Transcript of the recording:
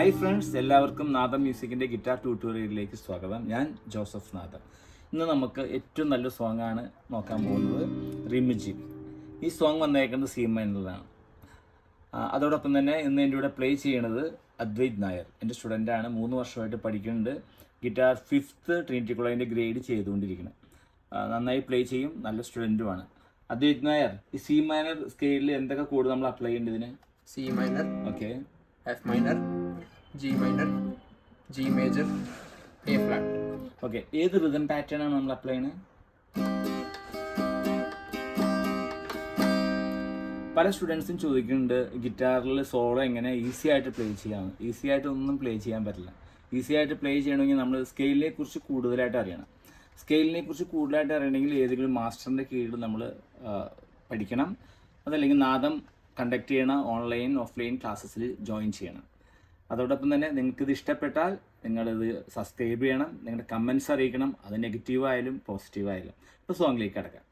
Hi friends, എല്ലാവർക്കും നാദം മ്യൂസിക്കിൻ്റെ guitar ട്യൂട്ടോറിയലിലേക്ക് സ്വാഗതം. ഞാൻ ജോസഫ് നാദം. ഇന്ന് നമുക്ക് ഏറ്റവും നല്ല സോങ്ങാണ് നോക്കാൻ പോകുന്നത്, റിമിജി. ഈ സോങ് വന്നേക്കുന്നത് സി മൈനറിലാണ്. അതോടൊപ്പം തന്നെ ഇന്ന് എൻ്റെ കൂടെ പ്ലേ ചെയ്യണത് അദ്വൈത് നായർ, എൻ്റെ സ്റ്റുഡൻ്റാണ്. 3 വർഷമായിട്ട് പഠിക്കുന്നുണ്ട്. ഗിറ്റാർ 5th ട്രിനിറ്റി കോളേജിൻ്റെ ഗ്രേഡ് ചെയ്തുകൊണ്ടിരിക്കണം. നന്നായി പ്ലേ ചെയ്യും, നല്ല സ്റ്റുഡൻറ്റുമാണ്. അദ്വൈത് നായർ, ഈ സി മൈനർ സ്കെയിലിൽ എന്തൊക്കെ കോഡ് നമ്മൾ അപ്ലൈ ചെയ്യേണ്ടതിന്? C minor, okay, F minor, G minor, G major, A flat. Okay, ഏത് റിതം പാറ്റേൺ ആണ് നമ്മൾ അപ്ലൈ ചെയ്യുന്നത്? പല സ്റ്റുഡൻസും ചോദിക്കുന്നുണ്ട്, ഗിറ്റാറിൽ സോളോ എങ്ങനെ ഈസി ആയിട്ട് പ്ലേ ചെയ്യാം. ഈസി ആയിട്ട് ഒന്നും പ്ലേ ചെയ്യാൻ പറ്റില്ല. ഈസി ആയിട്ട് പ്ലേ ചെയ്യണമെങ്കിൽ നമ്മൾ സ്കെയിലിനെ കുറിച്ച് കൂടുതലായിട്ട് അറിയണം. സ്കെയിലിനെ കുറിച്ച് കൂടുതലായിട്ട് അറിയണമെങ്കിൽ ഏതെങ്കിലും മാസ്റ്ററിൻ്റെ കീഴിൽ നമ്മൾ പഠിക്കണം. അതല്ലെങ്കിൽ നാദം കണ്ടക്ട് ചെയ്യണ ഓൺലൈൻ ഓഫ്ലൈൻ ക്ലാസ്സസിൽ ജോയിൻ ചെയ്യണം. അതോടൊപ്പം തന്നെ നിങ്ങൾക്കിത് ഇഷ്ടപ്പെട്ടാൽ നിങ്ങളിത് സബ്സ്ക്രൈബ് ചെയ്യണം, നിങ്ങളുടെ കമൻസ് അറിയിക്കണം. അത് നെഗറ്റീവായാലും പോസിറ്റീവായാലും. ഇപ്പോൾ സോങ്ങിലേക്ക് കിടക്കാം.